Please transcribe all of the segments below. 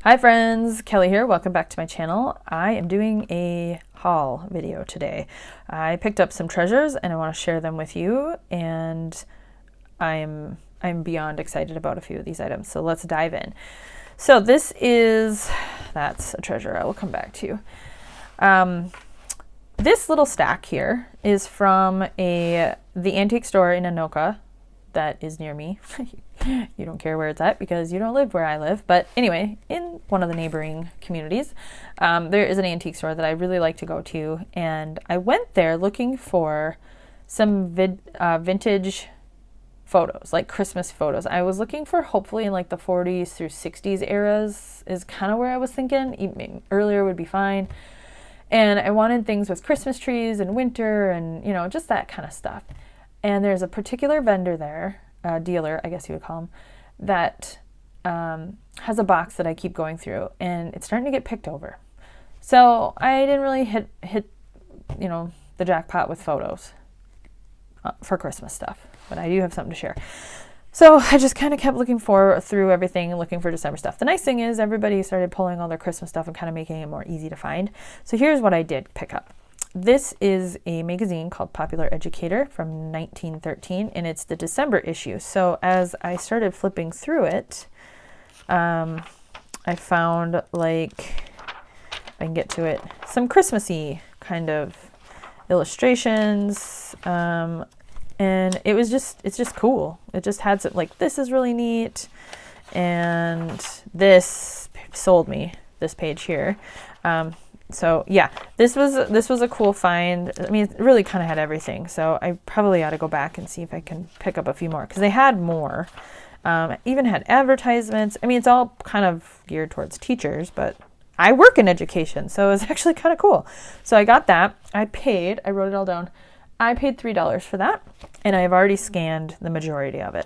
Hi friends, Kelly here. Welcome back to my channel. I am doing a haul video today. I picked up some treasures and I want to share them with you, and I'm beyond excited about a few of these items. So let's dive in. So that's a treasure I will come back to. This little stack here is from the antique store in Anoka that is near me. You don't care where it's at because you don't live where I live. But anyway, in one of the neighboring communities, there is an antique store that I really like to go to. And I went there looking for some vintage photos, like Christmas photos. I was looking for hopefully in like the 40s through 60s eras is kind of where I was thinking. Even earlier would be fine. And I wanted things with Christmas trees and winter and, you know, just that kind of stuff. And there's a particular vendor there, dealer, I guess you would call him, that has a box that I keep going through, and it's starting to get picked over. So I didn't really hit the jackpot with photos for Christmas stuff, but I do have something to share. So I just kind of kept looking through everything and looking for December stuff. The nice thing is everybody started pulling all their Christmas stuff and kind of making it more easy to find. So here's what I did pick up. This is a magazine called Popular Educator from 1913, and it's the December issue. So as I started flipping through it, I found, like, if I can get to it, some Christmassy kind of illustrations, and it's just cool. It just had some, like, this is really neat, and this sold me, this page here. So yeah, this was a cool find. I mean, it really kind of had everything. So I probably ought to go back and see if I can pick up a few more, because they had more. Even had advertisements. I mean, it's all kind of geared towards teachers, but I work in education, so it's actually kind of cool. So I got that. I wrote it all down. I paid $3 for that, and I've already scanned the majority of it.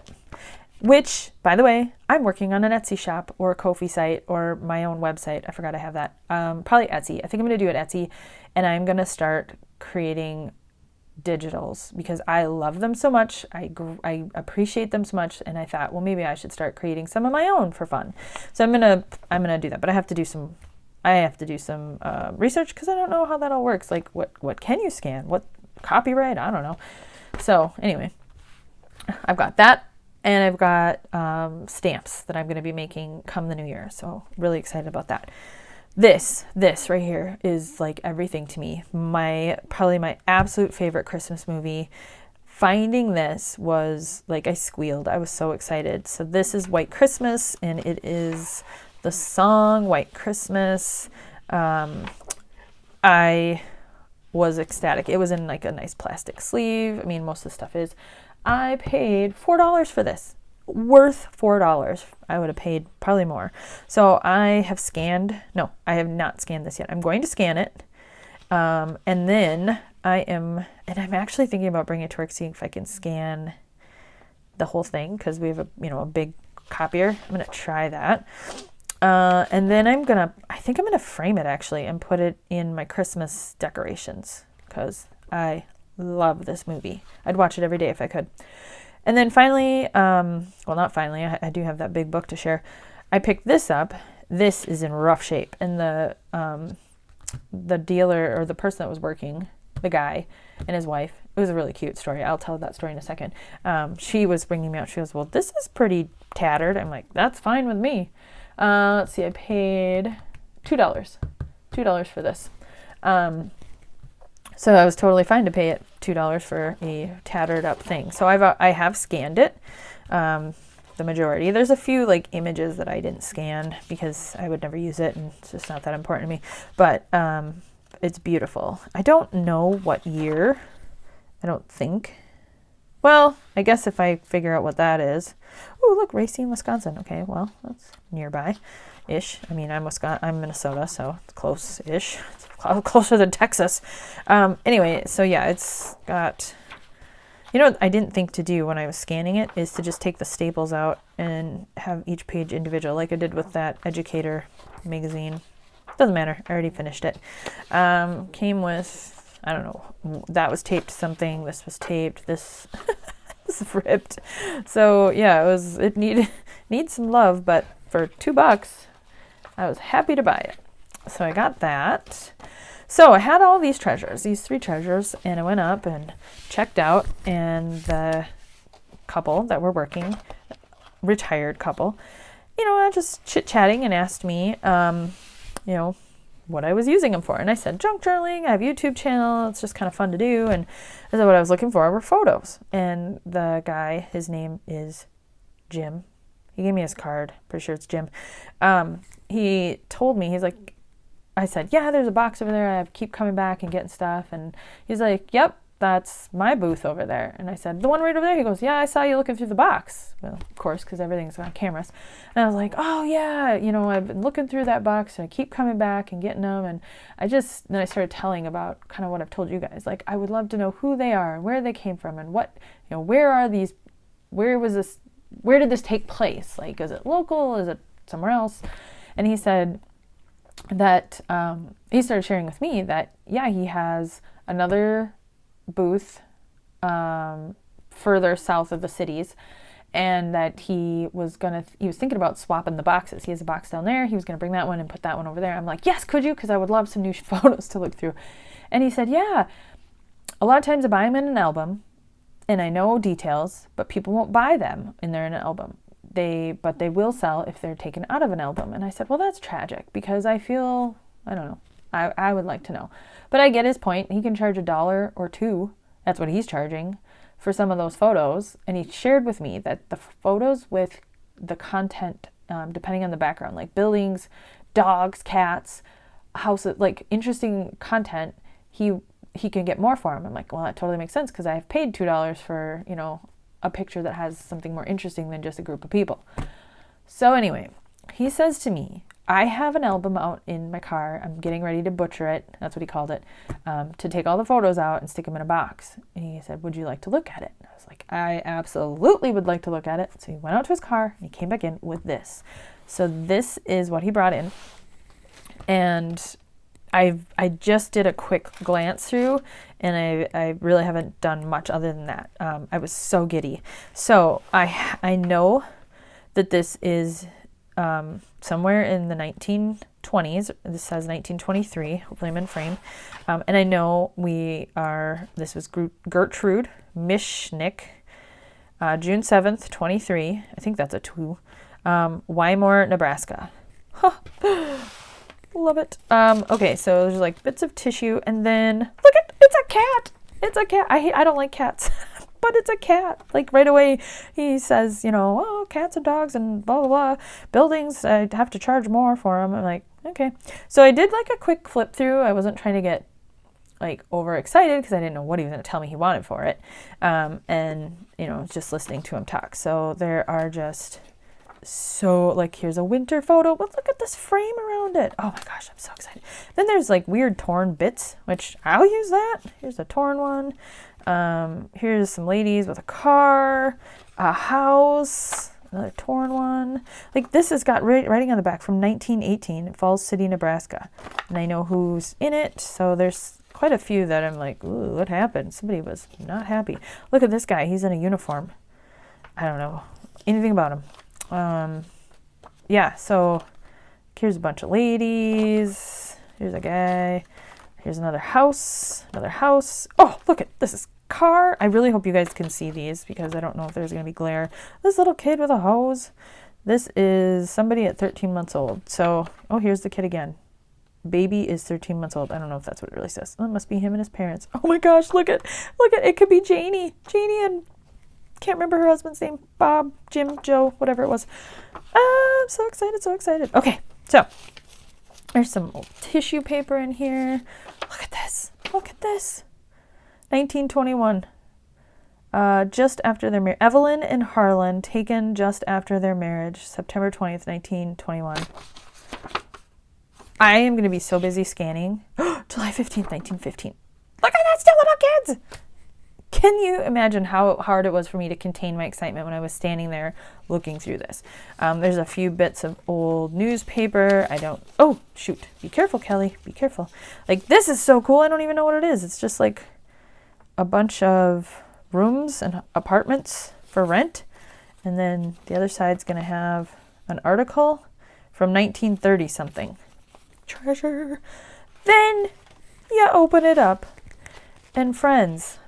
Which, by the way, I'm working on an Etsy shop or a Ko-fi site or my own website. I forgot I have that. Probably Etsy. I think I'm going to do it Etsy, and I'm going to start creating digitals because I love them so much. I appreciate them so much, and I thought, well, maybe I should start creating some of my own for fun. So I'm gonna do that, but I have to do some research because I don't know how that all works. Like, what can you scan? What copyright? I don't know. So anyway, I've got that. And I've got stamps that I'm going to be making come the new year. So really excited about that. This right here is like everything to me. Probably my absolute favorite Christmas movie. Finding this was like, I squealed. I was so excited. So this is White Christmas, and it is the song White Christmas. I was ecstatic. It was in like a nice plastic sleeve. I mean, most of the stuff is. I paid $4 for this. Worth $4. I would have paid probably more. So I have not scanned this yet. I'm going to scan it. And then I'm actually thinking about bringing it to work, seeing if I can scan the whole thing, because we have a big copier. I'm going to try that. And then I think I'm going to frame it actually and put it in my Christmas decorations, because I love this movie. I'd watch it every day if I could. And then finally, not finally, I do have that big book to share. I picked this up. This is in rough shape. And the dealer, or the person that was working, the guy and his wife, it was a really cute story. I'll tell that story in a second. She was bringing me out. She goes, well, this is pretty tattered. I'm like, that's fine with me. Let's see, I paid $2 for this. So I was totally fine to pay it $2 for a tattered up thing. So I have scanned it, the majority. There's a few like images that I didn't scan because I would never use it, and it's just not that important to me. But it's beautiful. I don't know what year. I don't think. Well, I guess if I figure out what that is. Oh, look, Racine, Wisconsin. Okay, well, that's nearby-ish. I mean, I'm Minnesota, so it's close-ish. It's closer than Texas. Anyway, so yeah, it's got, what I didn't think to do when I was scanning it is to just take the staples out and have each page individual, like I did with that Educator magazine. Doesn't matter. I already finished it. Came with, I don't know, that was taped something. This was taped. This was ripped. So yeah, it needs some love, but for $2, I was happy to buy it. So I got that. So I had all these treasures, these 3 treasures, and I went up and checked out, and the couple that were working, retired couple, just chit-chatting and asked me, what I was using them for. And I said, junk journaling, I have a YouTube channel, it's just kind of fun to do. And I said what I was looking for were photos. And the guy, his name is Jim. He gave me his card. Pretty sure it's Jim. He told me, he's like, I said, yeah, there's a box over there. I keep coming back and getting stuff. And he's like, yep, that's my booth over there. And I said, the one right over there? He goes, yeah, I saw you looking through the box. Well, of course, because everything's on cameras. And I was like, oh, yeah, I've been looking through that box and I keep coming back and getting them. And then I started telling about kind of what I've told you guys. Like, I would love to know who they are and where they came from and what, where are these, where did this take place? Like, is it local? Is it somewhere else? And he said that, he started sharing with me that, yeah, he has another booth further south of the cities, and that he was thinking about swapping the boxes. He has a box down there. He was going to bring that one and put that one over there. I'm like, yes, could you? Because I would love some new photos to look through. And he said, yeah, a lot of times I buy them in an album and I know details, but people won't buy them and they're in an album. But they will sell if they're taken out of an album. And I said, well, that's tragic, because I feel, I don't know, I would like to know. But I get his point. He can charge $1 or $2. That's what he's charging for some of those photos. And he shared with me that the photos with the content, depending on the background, like buildings, dogs, cats, houses, like interesting content, he can get more for them. I'm like, well, that totally makes sense, because I have paid $2 for, a picture that has something more interesting than just a group of people. So anyway, he says to me, I have an album out in my car. I'm getting ready to butcher it. That's what he called it. To take all the photos out and stick them in a box. And he said, would you like to look at it? And I was like, I absolutely would like to look at it. So he went out to his car and he came back in with this. So this is what he brought in. And I just did a quick glance through, and I really haven't done much other than that. I was so giddy. So I know that this is somewhere in the 1920s. This says 1923. Hopefully I'm in frame. And I know this was Gertrude Mischnick, June 7th, 23. I think that's a 2. Wymore, Nebraska. Huh. Love it. Okay, so there's like bits of tissue, and then it's a cat. It's a cat. I don't like cats, but it's a cat. Like right away, he says, oh, cats and dogs and blah, blah, blah. Buildings, I'd have to charge more for them. I'm like, okay. So I did like a quick flip through. I wasn't trying to get like overexcited because I didn't know what he was going to tell me he wanted for it. And, just listening to him talk. So there are just here's a winter photo, but look at this frame around it. Oh my gosh, I'm so excited. Then there's like weird torn bits, which I'll use that. Here's a torn one. Here's some ladies with a car, a house, another torn one. Like this has got writing on the back from 1918, Falls City, Nebraska. And I know who's in it, so there's quite a few that I'm like, ooh, what happened? Somebody was not happy. Look at this guy, he's in a uniform. I don't know anything about him. Yeah, so here's a bunch of ladies. Here's a guy. Here's another house. Oh, look at this is car. I really hope you guys can see these, because I don't know if there's going to be glare. This little kid with a hose. This is somebody at 13 months old. So, here's the kid again. Baby is 13 months old. I don't know if that's what it really says. Oh, it must be him and his parents. Oh my gosh, look at it could be Janie and can't remember her husband's name. Bob, Jim, Joe, whatever it was. I'm so excited. Okay, so there's some old tissue paper in here. Look at this. 1921. Just after their marriage. Evelyn and Harlan, taken just after their marriage, September 20th, 1921. I am going to be so busy scanning. July 15th, 1915. Look at that, still little kids. Can you imagine how hard it was for me to contain my excitement when I was standing there looking through this? There's a few bits of old newspaper. Oh, shoot. Be careful, Kelly. Be careful. Like, this is so cool. I don't even know what it is. It's just like a bunch of rooms and apartments for rent. And then the other side's going to have an article from 1930 something. Treasure. Then you open it up and friends,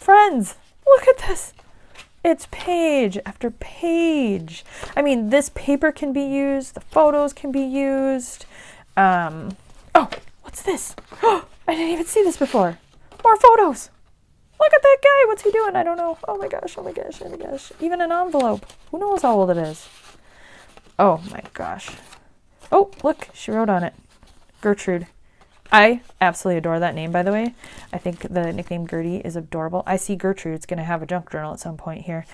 look at this. It's page after page. I mean, this paper can be used. The photos can be used. Oh, what's this? I didn't even see this before. More photos. Look at that guy. What's he doing? I don't know. Oh my gosh. Oh my gosh. Oh my gosh. Even an envelope. Who knows how old it is? Oh my gosh. Oh, look. She wrote on it. Gertrude. I absolutely adore that name, by the way. I think the nickname Gertie is adorable. I see Gertrude's going to have a junk journal at some point here.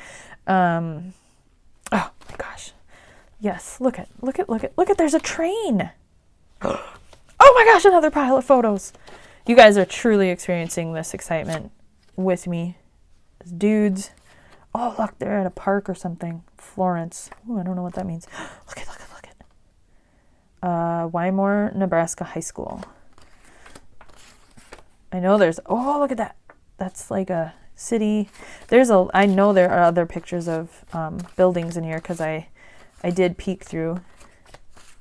Oh my gosh. Yes, look at, there's a train. Oh my gosh, another pile of photos. You guys are truly experiencing this excitement with me. Dudes. Oh, look, they're at a park or something. Florence. Ooh, I don't know what that means. Look at. Wymore, Nebraska High School. I know there's, oh, look at that. That's like a city. I know there are other pictures of buildings in here because I did peek through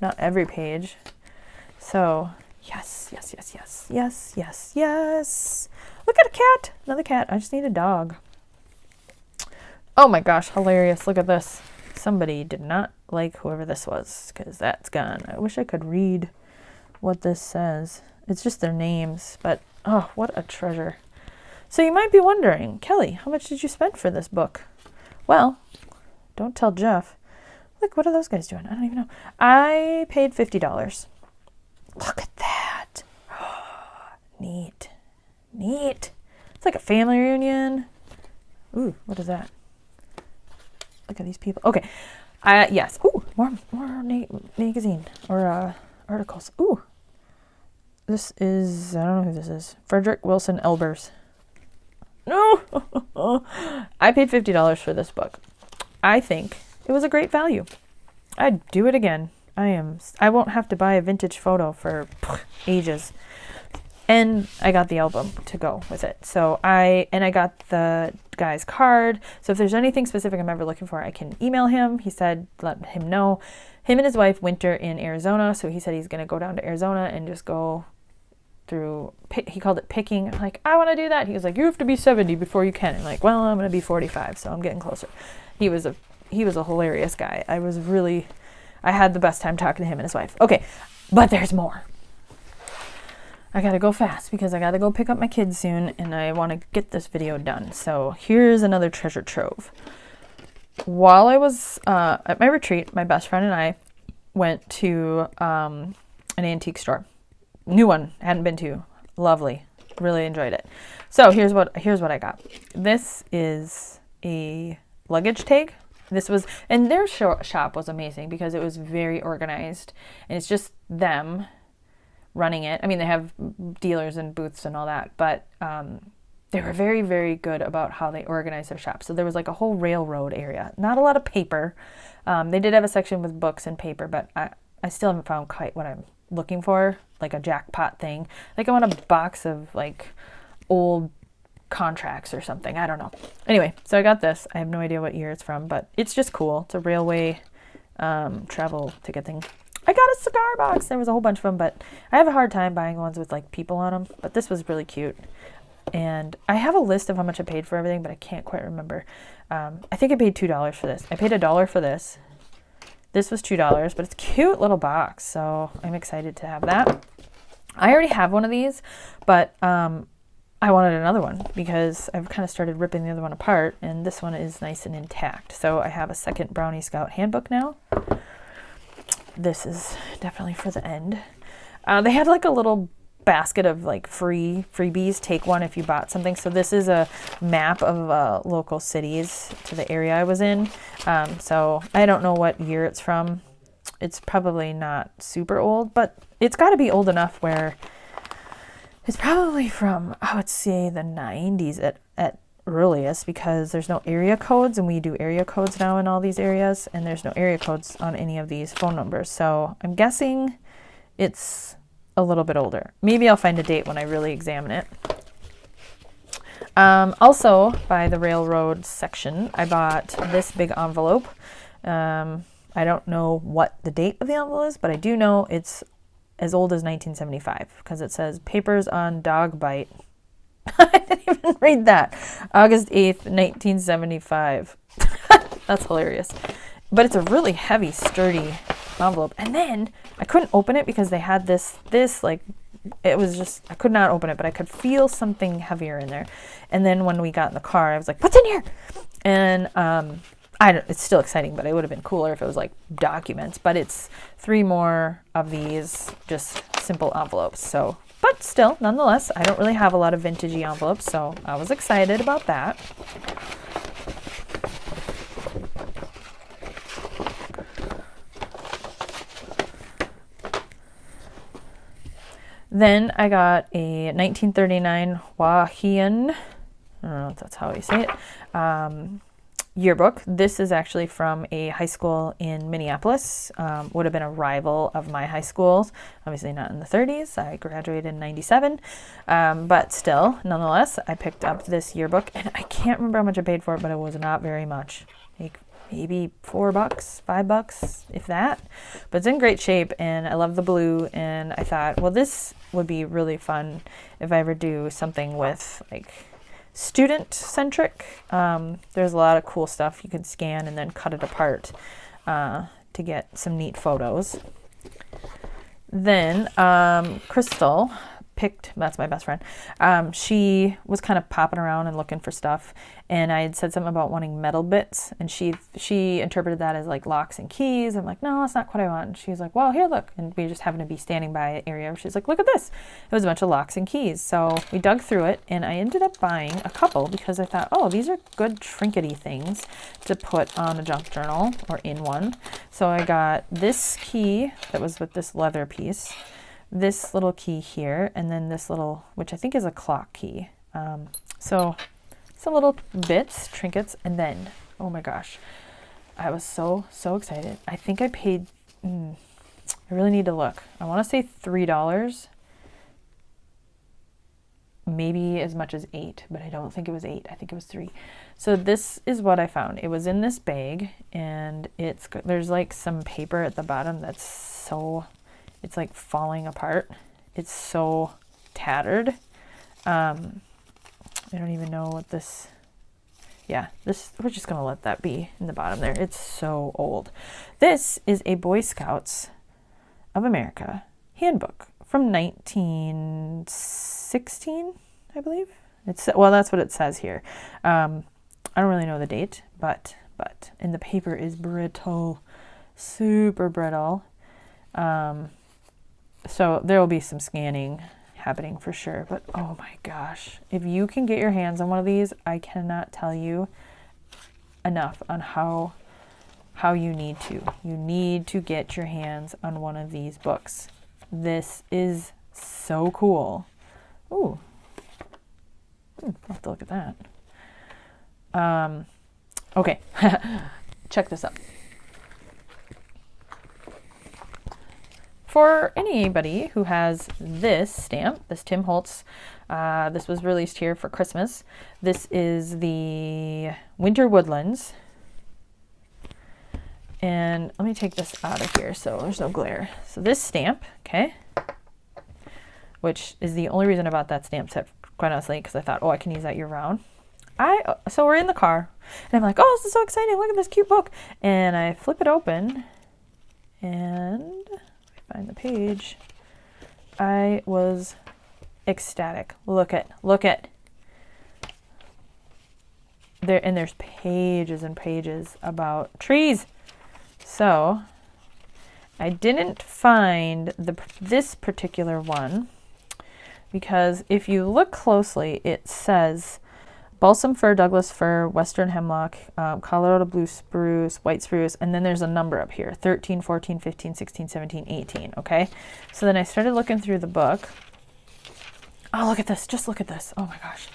not every page. So, yes. Look at a cat. Another cat. I just need a dog. Oh my gosh, hilarious. Look at this. Somebody did not like whoever this was because that's gone. I wish I could read what this says. It's just their names, but oh, what a treasure. So you might be wondering, Kelly, how much did you spend for this book? Well, don't tell Jeff. Look, what are those guys doing? I don't even know. I paid $50. Look at that. Neat. It's like a family reunion. Ooh, what is that? Look at these people. Okay. Yes. Ooh, more magazine or articles. Ooh. This is, I don't know who this is. Frederick Wilson Elbers. No! I paid $50 for this book. I think it was a great value. I'd do it again. I won't have to buy a vintage photo for ages. And I got the album to go with it. So I got the guy's card. So if there's anything specific I'm ever looking for, I can email him. He said, let him know. Him and his wife winter in Arizona. So he said he's going to go down to Arizona and just go through, he called it picking. I'm like, I want to do that. He was like, you have to be 70 before you can. I'm like, well, I'm going to be 45, so I'm getting closer. He was a hilarious guy. I had the best time talking to him and his wife. Okay, but there's more. I got to go fast because I got to go pick up my kids soon and I want to get this video done. So here's another treasure trove. While I was at my retreat, my best friend and I went to an antique store. New one, hadn't been to. Lovely. Really enjoyed it. So here's what I got. This is a luggage tag. And their shop was amazing because it was very organized and it's just them running it. I mean, they have dealers and booths and all that, but they were very, very good about how they organized their shop. So there was like a whole railroad area. Not a lot of paper. They did have a section with books and paper, but I still haven't found quite what I'm looking for, like a jackpot thing. Like I want a box of like old contracts or something. I don't know. Anyway, so I got this. I have no idea what year it's from, but it's just cool. It's a railway travel ticket thing. I got a cigar box. There was a whole bunch of them, but I have a hard time buying ones with like people on them. But this was really cute. And I have a list of how much I paid for everything, but I can't quite remember. I think I paid $2 for this. I paid $1 for this. This was $2, but it's a cute little box, so I'm excited to have that. I already have one of these, but I wanted another one because I've kind of started ripping the other one apart, and this one is nice and intact. So I have a second Brownie Scout handbook now. This is definitely for the end. They had like a little basket of like freebies. Take one if you bought something. So this is a map of local cities to the area I was in. So I don't know what year it's from. It's probably not super old, but it's got to be old enough where it's probably from, I would say, the 90s at earliest, because there's no area codes, and we do area codes now in all these areas, and there's no area codes on any of these phone numbers. So I'm guessing it's a little bit older. Maybe I'll find a date when I really examine it. Also, by the railroad section, I bought this big envelope. I don't know what the date of the envelope is, but I do know it's as old as 1975 because it says papers on dog bite. I didn't even read that. August 8th, 1975. That's hilarious. But it's a really heavy, sturdy envelope. And then I couldn't open it because they had this like, it was just, I could not open it, but I could feel something heavier in there. And then when we got in the car, I was like, what's in here? And it's still exciting, but it would have been cooler if it was like documents. But it's 3 more of these just simple envelopes. So, but still, nonetheless, I don't really have a lot of vintagey envelopes, so I was excited about that. Then I got a 1939 Wahian, I don't know if that's how you say it, yearbook. This is actually from a high school in Minneapolis. Would have been a rival of my high schools. Obviously not in the 30s. I graduated in 97. But still, nonetheless, I picked up this yearbook. And I can't remember how much I paid for it, but it was not very much. Like maybe $4, $5, if that. But it's in great shape, and I love the blue. And I thought, well, this would be really fun if I ever do something with like student-centric. There's a lot of cool stuff you can scan and then cut it apart to get some neat photos. Then Crystal that's my best friend. She was kind of popping around and looking for stuff, and I had said something about wanting metal bits, and she interpreted that as like locks and keys. I'm like, no, that's not what I want. And she's like, well, here, look. And we just happened to be standing by an area where she's like, look at this. It was a bunch of locks and keys. So we dug through it, and I ended up buying a couple because I thought, oh, these are good trinkety things to put on a junk journal or in one. So I got this key that was with this leather piece, this little key here, and then this little, which I think is a clock key. So some little bits, trinkets, and then, oh my gosh, I was so excited. I think I paid, I really need to look. I want to say $3, maybe as much as $8, but I don't think it was $8. I think it was $3. So this is what I found. It was in this bag, and there's like some paper at the bottom that's it's like falling apart. It's so tattered. I don't even know what this, we're just gonna let that be in the bottom there. It's so old. This is a Boy Scouts of America handbook from 1916, I believe. That's what it says here. I don't really know the date, but and the paper is brittle, super brittle. So there will be some scanning happening for sure, but oh my gosh, if you can get your hands on one of these, I cannot tell you enough on how you need to get your hands on one of these books. This is so cool. Ooh, I'll have to look at that. Okay, check this out. For anybody who has this stamp, this Tim Holtz, this was released here for Christmas. This is the Winter Woodlands. And let me take this out of here so there's no glare. So this stamp, okay, which is the only reason I bought that stamp set, quite honestly, because I thought, oh, I can use that year round. So we're in the car, and I'm like, oh, this is so exciting. Look at this cute book. And I flip it open, and find the page. I was ecstatic. Look at there, and there's pages and pages about trees. So I didn't find this particular one because if you look closely, it says balsam fir, Douglas fir, western hemlock, Colorado blue spruce, white spruce, and then there's a number up here, 13, 14, 15, 16, 17, 18, okay? So then I started looking through the book. Oh, look at this, just look at this, oh my gosh.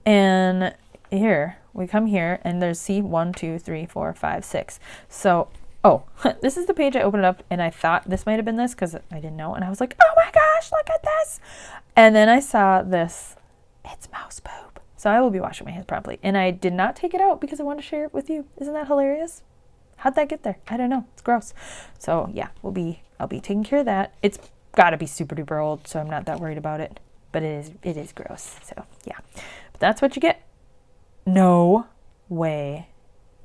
And here, we come here, and there's C1, 2, 3, 4, 5, 6. So, oh, this is the page I opened it up, and I thought this might have been this, because I didn't know, and I was like, oh my gosh, look at this! And then I saw this, it's mouse poop. So I will be washing my hands promptly. And I did not take it out because I wanted to share it with you. Isn't that hilarious? How'd that get there? I don't know. It's gross. So yeah, I'll be taking care of that. It's got to be super duper old, so I'm not that worried about it. But it is gross. So yeah, but that's what you get. No way.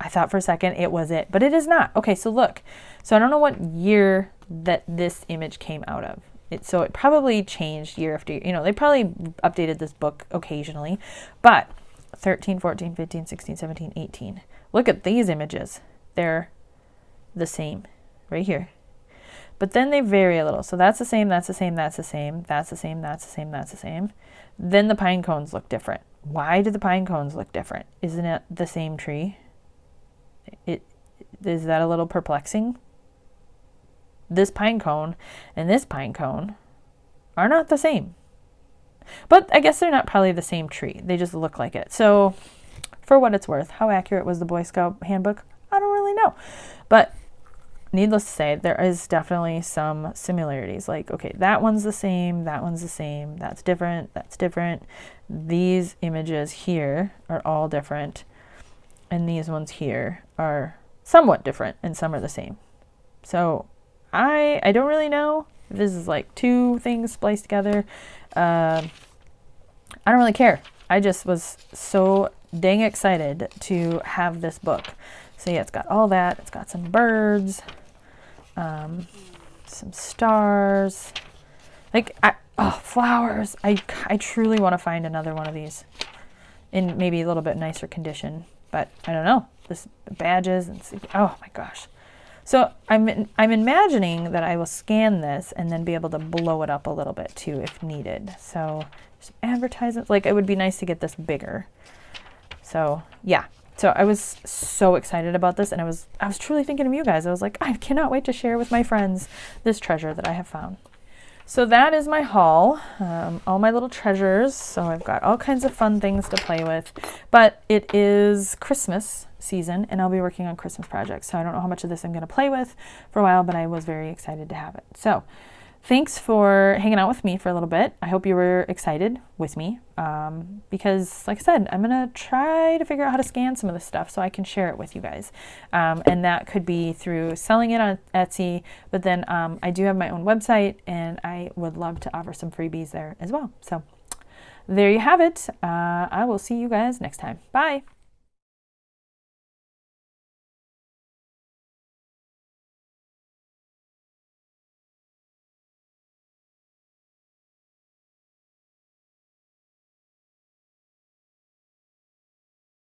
I thought for a second it was it, but it is not. Okay, so look. So I don't know what year that this image came out of. So it probably changed year after year. You know, they probably updated this book occasionally, but 13, 14, 15, 16, 17, 18. Look at these images. They're the same right here. But then they vary a little. So that's the same, that's the same, that's the same, that's the same, that's the same, that's the same. Then the pine cones look different. Why do the pine cones look different? Isn't it the same tree? Is that a little perplexing? This pine cone and this pine cone are not the same. But I guess they're not probably the same tree. They just look like it. So for what it's worth, how accurate was the Boy Scout handbook? I don't really know. But needless to say, there is definitely some similarities. Like, okay, that one's the same, that one's the same, that's different, that's different. These images here are all different. And these ones here are somewhat different and some are the same. So I don't really know if this is like two things spliced together. I don't really care. I just was so dang excited to have this book. So yeah, it's got all that. It's got some birds, some stars, like flowers. I truly want to find another one of these in maybe a little bit nicer condition, but I don't know. This badges and oh my gosh. So I'm imagining that I will scan this and then be able to blow it up a little bit too if needed. So some advertisements, like it would be nice to get this bigger. So yeah, so I was so excited about this, and I was truly thinking of you guys. I was like, I cannot wait to share with my friends this treasure that I have found. So that is my haul, all my little treasures. So I've got all kinds of fun things to play with, but it is Christmas season and I'll be working on Christmas projects. So I don't know how much of this I'm going to play with for a while, but I was very excited to have it. So thanks for hanging out with me for a little bit. I hope you were excited with me because, like I said, I'm going to try to figure out how to scan some of this stuff so I can share it with you guys. And that could be through selling it on Etsy, but then I do have my own website and I would love to offer some freebies there as well. So there you have it. I will see you guys next time. Bye.